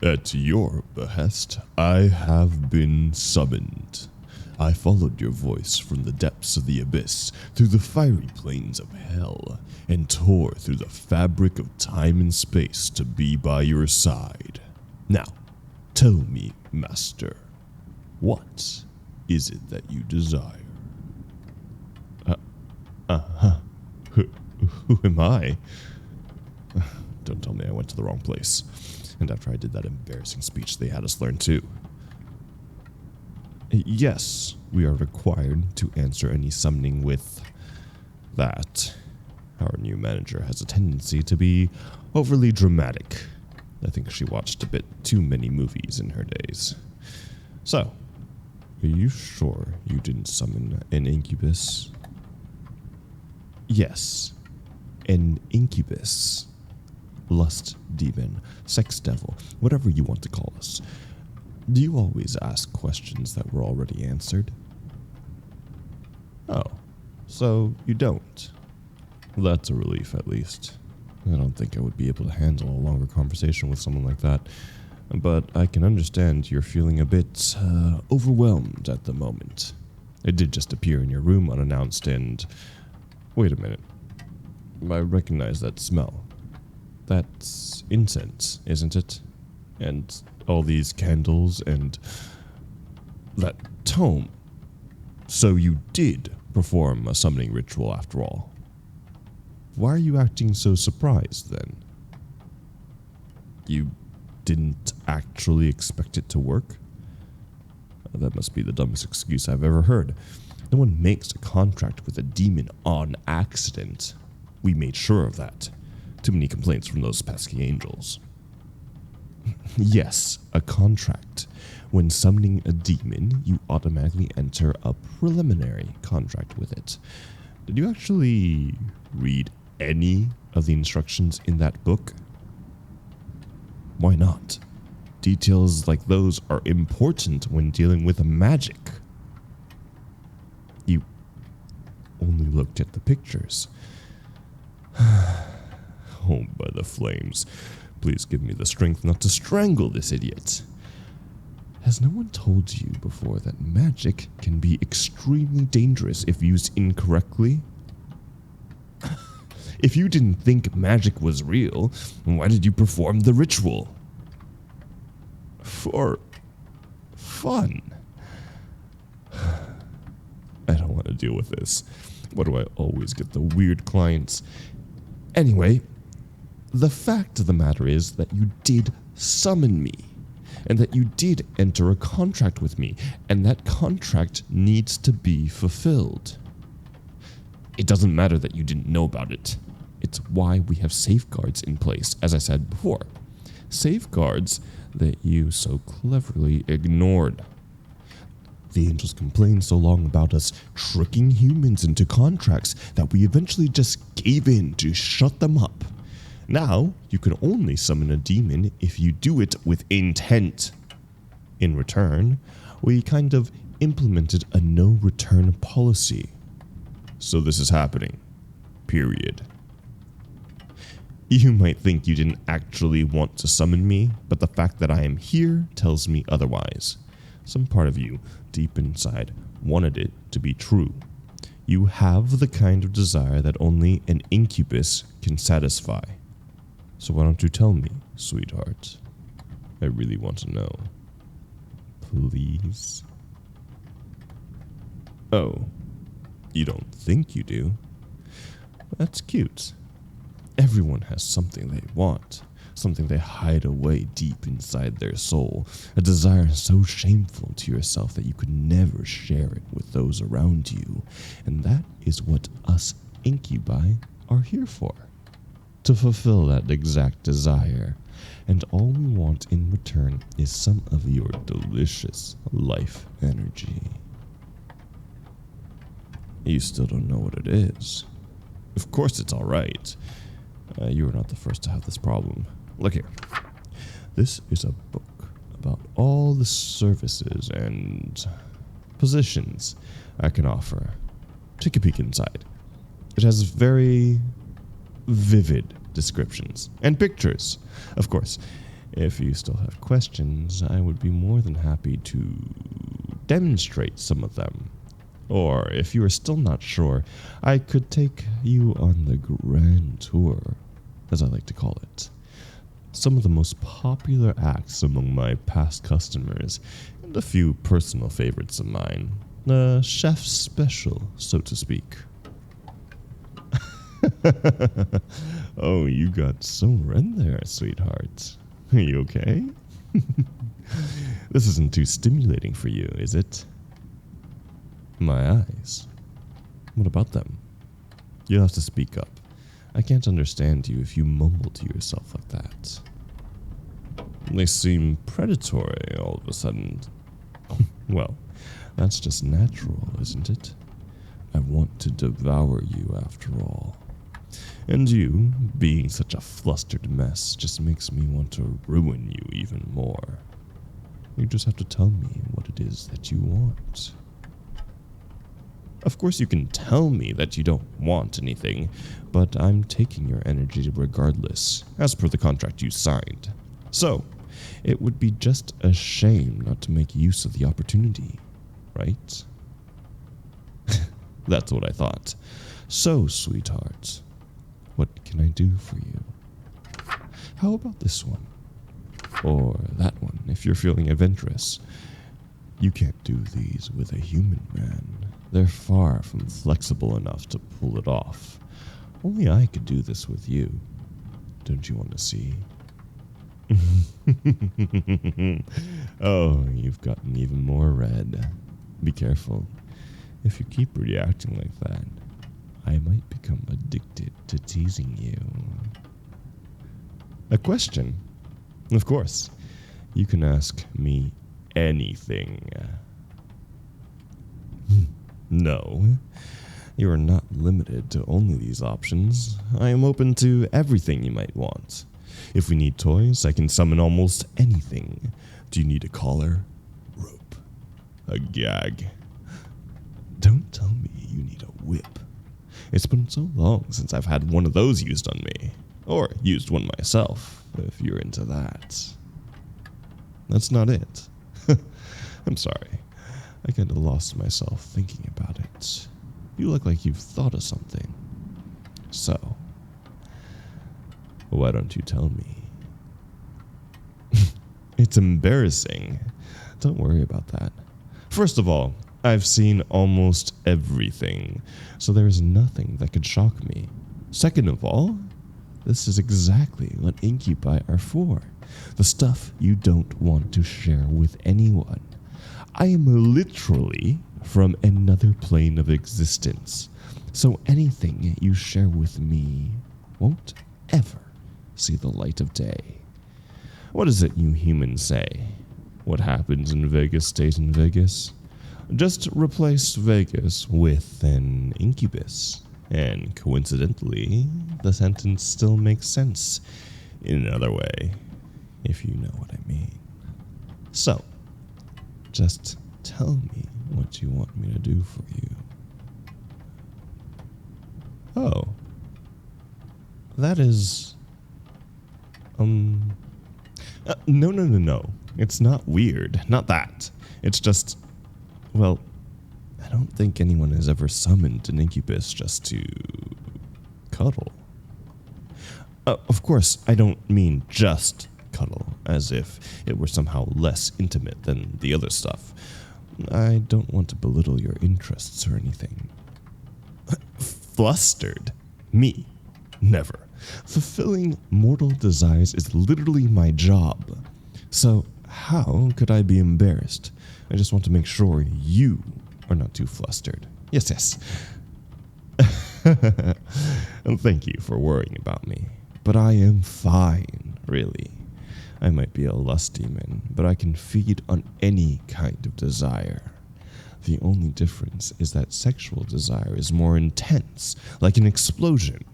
At your behest, I have been summoned. I followed your voice from the depths of the abyss, through the fiery plains of hell, and tore through the fabric of time and space to be by your side. Now, tell me, Master, what is it that you desire? Who am I? Don't tell me I went to the wrong place. And after I did that embarrassing speech, they had us learn too. Yes, we are required to answer any summoning with that. Our new manager has a tendency to be overly dramatic. I think she watched a bit too many movies in her days. So, are you sure you didn't summon an incubus? Yes, an incubus. Lust demon, sex devil, whatever you want to call us. Do you always ask questions that were already answered? Oh, so you don't. That's a relief, at least. I don't think I would be able to handle a longer conversation with someone like that, but I can understand you're feeling a bit overwhelmed at the moment. It did just appear in your room unannounced and... Wait a minute. I recognize that smell. That's incense, isn't it? And all these candles and that tome. So you did perform a summoning ritual after all. Why are you acting so surprised then? You didn't actually expect it to work? That must be the dumbest excuse I've ever heard. No one makes a contract with a demon on accident. We made sure of that. Too many complaints from those pesky angels. Yes, a contract. When summoning a demon, you automatically enter a preliminary contract with it. Did you actually read any of the instructions in that book? Why not? Details like those are important when dealing with magic. You only looked at the pictures. Oh, by the flames. Please give me the strength not to strangle this idiot. Has no one told you before that magic can be extremely dangerous if used incorrectly? If you didn't think magic was real, why did you perform the ritual? For fun. I don't want to deal with this. Why do I always get the weird clients? Anyway, the fact of the matter is that you did summon me, and that you did enter a contract with me, and that contract needs to be fulfilled. It doesn't matter that you didn't know about it. It's why we have safeguards in place, as I said before. Safeguards that you so cleverly ignored. The angels complained so long about us tricking humans into contracts that we eventually just gave in to shut them up. Now, you can only summon a demon if you do it with intent. In return, we kind of implemented a no-return policy. So this is happening. Period. You might think you didn't actually want to summon me, but the fact that I am here tells me otherwise. Some part of you, deep inside, wanted it to be true. You have the kind of desire that only an incubus can satisfy. So why don't you tell me, sweetheart? I really want to know. Please? Oh, you don't think you do? That's cute. Everyone has something they want, something they hide away deep inside their soul, a desire so shameful to yourself that you could never share it with those around you. And that is what us incubi are here for, to fulfill that exact desire. And all we want in return is some of your delicious life energy. You still don't know what it is. Of course it's alright. You are not the first to have this problem. Look here. This is a book about all the services and positions I can offer. Take a peek inside. It has very vivid descriptions and pictures. Of course, if you still have questions, I would be more than happy to demonstrate some of them. Or if you are still not sure, I could take you on the grand tour, as I like to call it. Some of the most popular acts among my past customers, and a few personal favorites of mine. A chef's special, so to speak. Oh, you got so red there, sweetheart. Are you okay? This isn't too stimulating for you, is it? My eyes. What about them? You'll have to speak up. I can't understand you if you mumble to yourself like that. They seem predatory all of a sudden. Well, that's just natural, isn't it? I want to devour you after all. And you, being such a flustered mess, just makes me want to ruin you even more. You just have to tell me what it is that you want. Of course you can tell me that you don't want anything, but I'm taking your energy regardless, as per the contract you signed. So, it would be just a shame not to make use of the opportunity, right? That's what I thought. So, sweetheart, what can I do for you? How about this one? Or that one, if you're feeling adventurous. You can't do these with a human, man. They're far from flexible enough to pull it off. Only I could do this with you. Don't you want to see? Oh, you've gotten even more red. Be careful. If you keep reacting like that, I might become addicted to teasing you. A question? Of course. You can ask me anything. No, you are not limited to only these options. I am open to everything you might want. If we need toys, I can summon almost anything. Do you need a collar? Rope? A gag? Don't tell me you need a whip. It's been so long since I've had one of those used on me. Or used one myself, if you're into that. That's not it. I'm sorry. I kind of lost myself thinking about it. You look like you've thought of something. So, why don't you tell me? It's embarrassing. Don't worry about that. First of all, I've seen almost everything, so there is nothing that could shock me. Second of all, this is exactly what incubi are for. The stuff you don't want to share with anyone. I am literally from another plane of existence, so anything you share with me won't ever see the light of day. What is it you humans say? What happens in Vegas stays in Vegas? Just replace Vegas with an incubus, and coincidentally, the sentence still makes sense in another way, if you know what I mean. So, just tell me what you want me to do for you. Oh. That is... No. It's not weird. Not that. It's just... Well, I don't think anyone has ever summoned an incubus just to... cuddle. Of course, I don't mean just cuddle, as if it were somehow less intimate than the other stuff. I don't want to belittle your interests or anything. Flustered? Me? Never. Fulfilling mortal desires is literally my job. So how could I be embarrassed? I just want to make sure you are not too flustered. Yes. And thank you for worrying about me. But I am fine, really. I might be a lust demon, but I can feed on any kind of desire. The only difference is that sexual desire is more intense, like an explosion,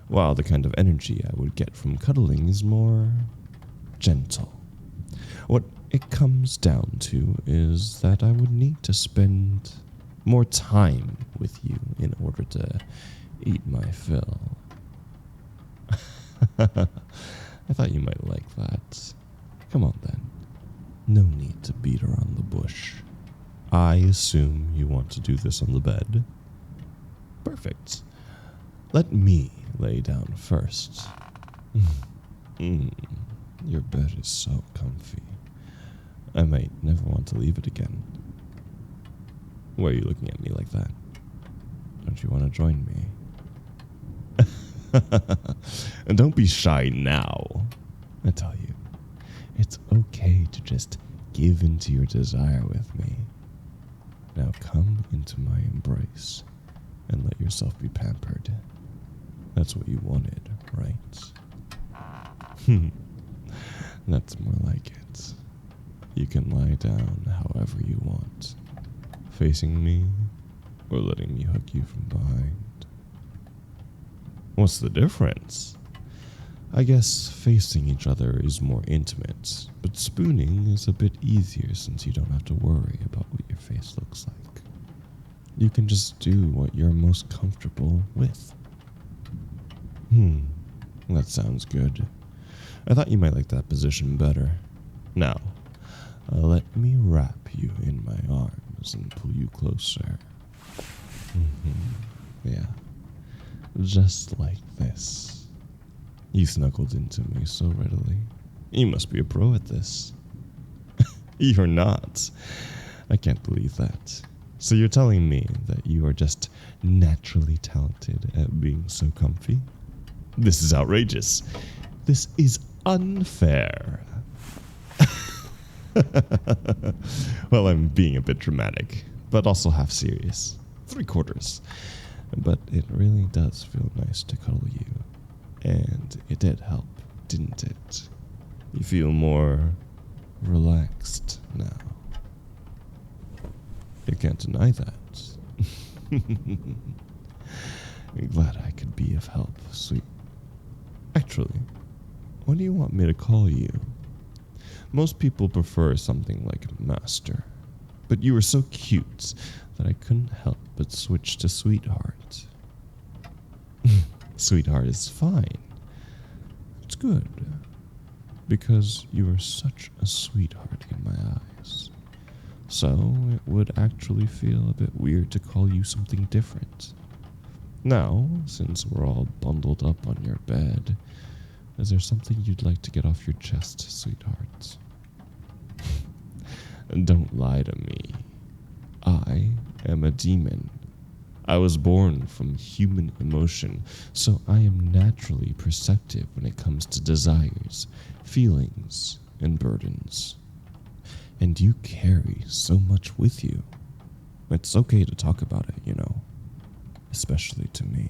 while the kind of energy I would get from cuddling is more gentle. What it comes down to is that I would need to spend more time with you in order to eat my fill. I thought you might like that. Come on then. No need to beat around the bush. I assume you want to do this on the bed. Perfect. Let me lay down first. Your bed is so comfy. I might never want to leave it again. Why are you looking at me like that? Don't you want to join me? And don't be shy now. I tell you, it's okay to just give into your desire with me. Now come into my embrace and let yourself be pampered. That's what you wanted, right? That's more like it. You can lie down however you want, facing me or letting me hook you from behind. What's the difference? I guess facing each other is more intimate, but spooning is a bit easier since you don't have to worry about what your face looks like. You can just do what you're most comfortable with. That sounds good. I thought you might like that position better. Now, let me wrap you in my arms and pull you closer. Yeah, just like this. You snuggled into me so readily. You must be a pro at this. You're not. I can't believe that. So you're telling me that you are just naturally talented at being so comfy? This is outrageous. This is unfair. Well, I'm being a bit dramatic, but also half serious. 3/4. But it really does feel nice to cuddle you. And it did help, didn't it? You feel more relaxed now. You can't deny that. I'm glad I could be of help, sweet. Actually, what do you want me to call you? Most people prefer something like master, but you were so cute that I couldn't help but switch to sweetheart. Sweetheart is fine. It's good, because you are such a sweetheart in my eyes. So it would actually feel a bit weird to call you something different. Now, since we're all bundled up on your bed, is there something you'd like to get off your chest, sweetheart? Don't lie to me. I am a demon. I was born from human emotion, so I am naturally perceptive when it comes to desires, feelings, and burdens. And you carry so much with you. It's okay to talk about it, you know, especially to me.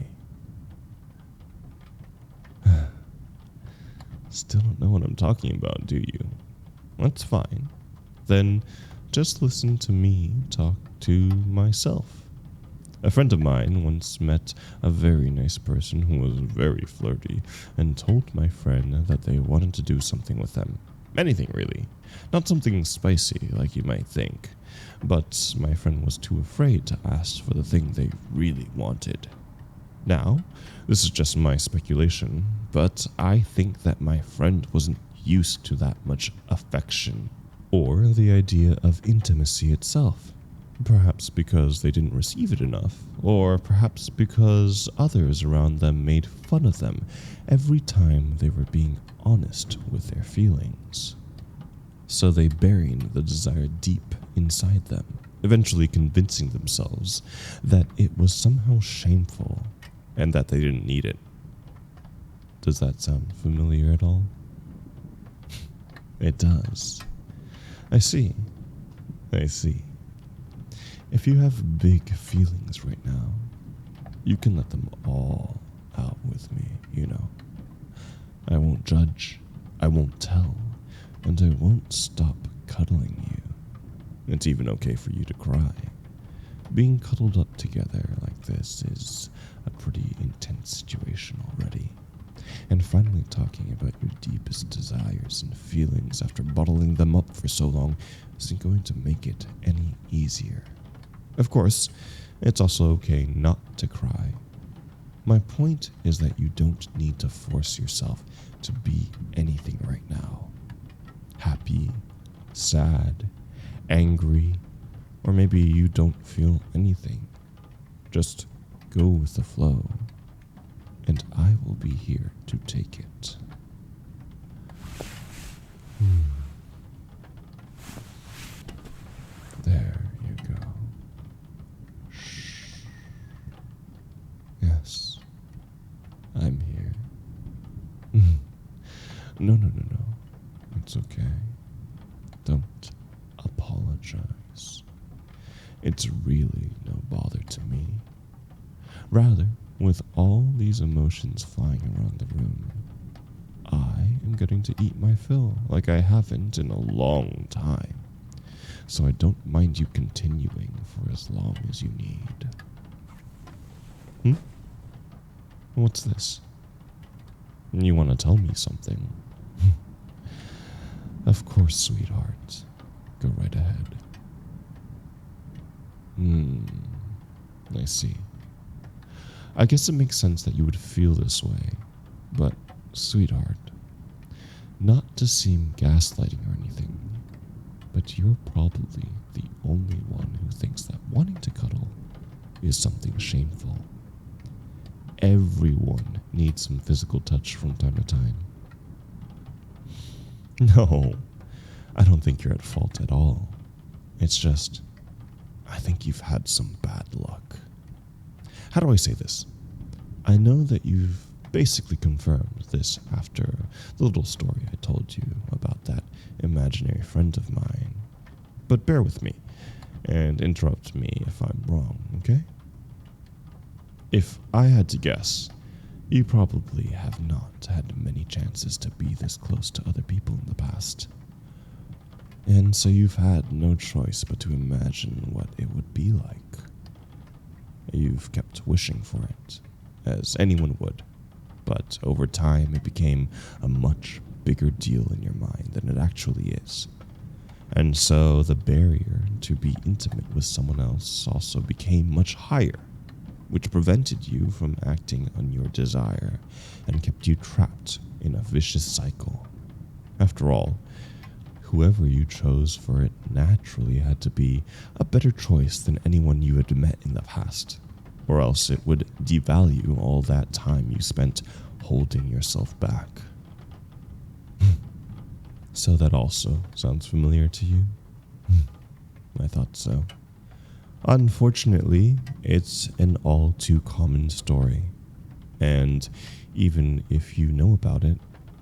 Still don't know what I'm talking about, do you? That's fine. Then just listen to me talk to myself. A friend of mine once met a very nice person who was very flirty and told my friend that they wanted to do something with them. Anything, really. Not something spicy like you might think. But my friend was too afraid to ask for the thing they really wanted. Now, this is just my speculation, but I think that my friend wasn't used to that much affection or the idea of intimacy itself. Perhaps because they didn't receive it enough, or perhaps because others around them made fun of them every time they were being honest with their feelings. So they buried the desire deep inside them, eventually convincing themselves that it was somehow shameful and that they didn't need it. Does that sound familiar at all? It does. I see. If you have big feelings right now, you can let them all out with me, you know. I won't judge, I won't tell, and I won't stop cuddling you. It's even okay for you to cry. Being cuddled up together like this is a pretty intense situation already. And finally talking about your deepest desires and feelings after bottling them up for so long isn't going to make it any easier. Of course, it's also okay not to cry. My point is that you don't need to force yourself to be anything right now. Happy, sad, angry, or maybe you don't feel anything. Just go with the flow, and I will be here to take it. There you go. Shh. Yes, I'm here. No. It's okay. Don't apologize. It's really no bother to me. Rather, with all these emotions flying around the room, I am getting to eat my fill like I haven't in a long time. So I don't mind you continuing for as long as you need. What's this? You want to tell me something? Of course, sweetheart. Go right ahead. I see. I guess it makes sense that you would feel this way, but, sweetheart, not to seem gaslighting or anything, but you're probably the only one who thinks that wanting to cuddle is something shameful. Everyone needs some physical touch from time to time. No, I don't think you're at fault at all. It's just, I think you've had some bad luck. How do I say this? I know that you've basically confirmed this after the little story I told you about that imaginary friend of mine. But bear with me and interrupt me if I'm wrong, okay? If I had to guess, you probably have not had many chances to be this close to other people in the past. And so you've had no choice but to imagine what it would be like. You've kept wishing for it, as anyone would, but over time it became a much bigger deal in your mind than it actually is. And so the barrier to be intimate with someone else also became much higher, which prevented you from acting on your desire and kept you trapped in a vicious cycle. After all, whoever you chose for it naturally had to be a better choice than anyone you had met in the past, or else it would devalue all that time you spent holding yourself back. So that also sounds familiar to you? I thought so. Unfortunately, it's an all too common story, and even if you know about it,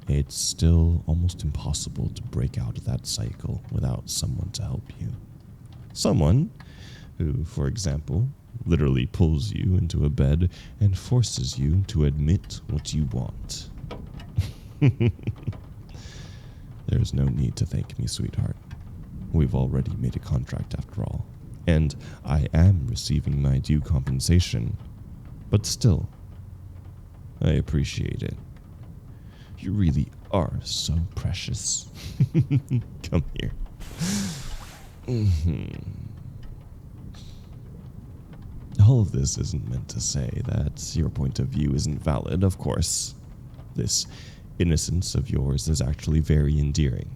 it's still almost impossible to break out of that cycle without someone to help you. Someone who, for example, literally pulls you into a bed and forces you to admit what you want. There's no need to thank me, sweetheart. We've already made a contract after all, and I am receiving my due compensation, but still, I appreciate it. You really are so precious. Come here. All of this isn't meant to say that your point of view isn't valid, of course. This innocence of yours is actually very endearing.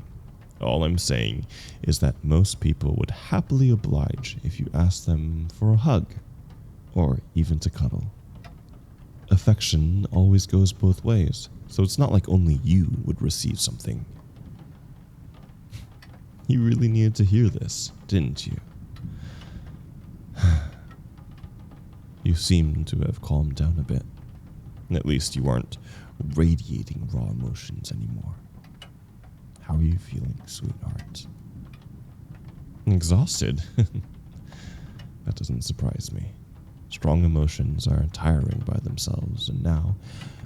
All I'm saying is that most people would happily oblige if you asked them for a hug, or even to cuddle. Affection always goes both ways, so it's not like only you would receive something. You really needed to hear this, didn't you? You seem to have calmed down a bit. At least you aren't radiating raw emotions anymore. How are you feeling, sweetheart? Exhausted? That doesn't surprise me. Strong emotions are tiring by themselves, and now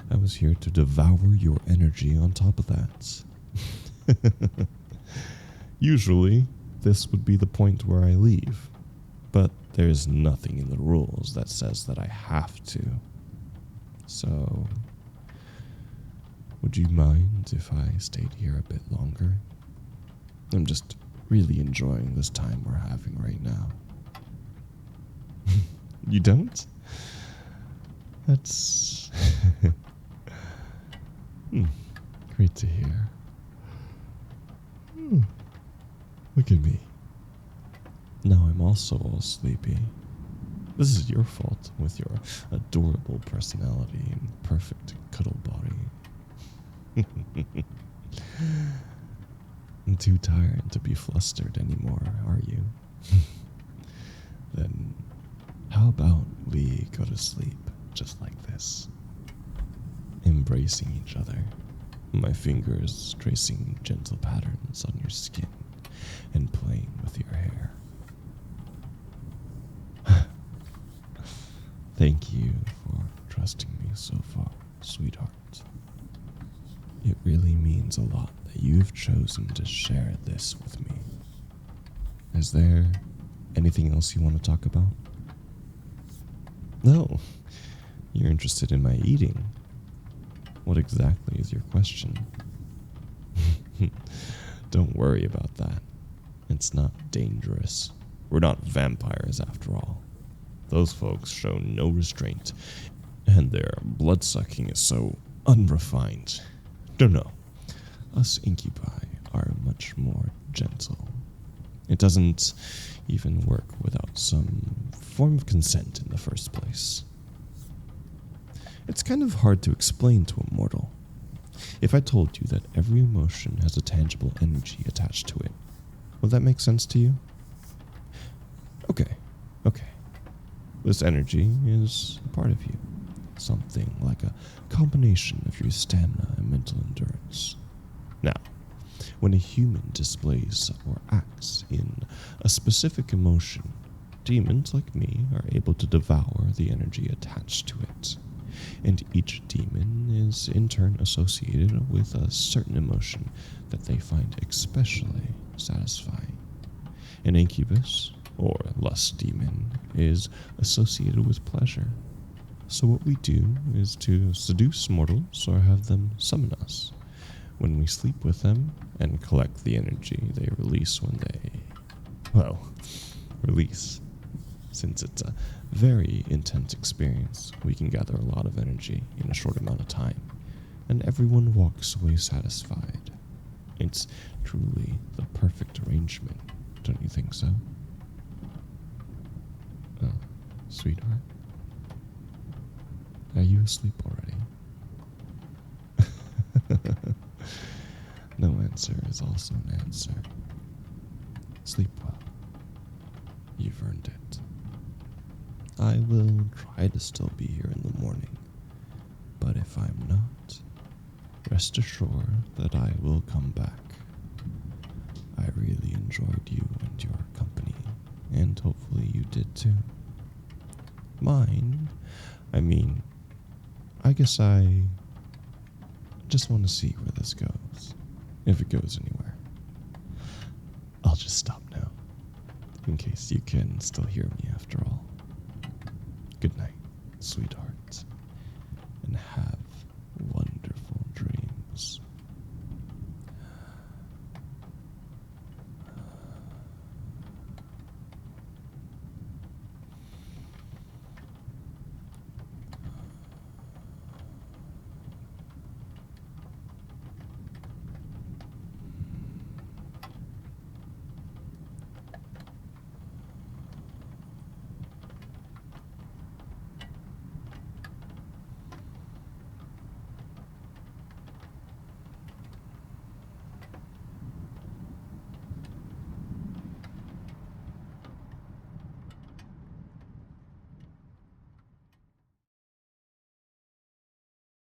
I was here to devour your energy on top of that. Usually, this would be the point where I leave, but there's nothing in the rules that says that I have to. So, would you mind if I stayed here a bit longer? I'm just really enjoying this time we're having right now. You don't? That's great to hear. Look at me. Now I'm also all sleepy. This is your fault with your adorable personality and perfect cuddle body. I'm too tired to be flustered anymore, are you? Then how about we go to sleep just like this? Embracing each other, my fingers tracing gentle patterns on your skin and playing with your hair. Thank you for trusting me so far, sweetheart. It really means a lot that you've chosen to share this with me. Is there anything else you want to talk about? No, you're interested in my eating. What exactly is your question? Don't worry about that. It's not dangerous. We're not vampires after all. Those folks show no restraint, and their blood-sucking is so unrefined. No. Us incubi are much more gentle. It doesn't even work without some form of consent in the first place. It's kind of hard to explain to a mortal. If I told you that every emotion has a tangible energy attached to it, would that make sense to you? Okay. This energy is a part of you. Something like a combination of your stamina and mental endurance. Now, when a human displays or acts in a specific emotion, demons like me are able to devour the energy attached to it. And each demon is in turn associated with a certain emotion that they find especially satisfying. An incubus, or lust demon, is associated with pleasure. So what we do is to seduce mortals or have them summon us when we sleep with them and collect the energy they release when they, release. Since it's a very intense experience, we can gather a lot of energy in a short amount of time, and everyone walks away satisfied. It's truly the perfect arrangement, don't you think so? Oh, sweetheart? Are you asleep already? No answer is also an answer. Sleep well. You've earned it. I will try to still be here in the morning, but if I'm not, rest assured that I will come back. I really enjoyed you and your company, and hopefully you did too. Mine? I guess I just want to see where this goes, if it goes anywhere. I'll just stop now, in case you can still hear me after all. Good night, sweetheart, and have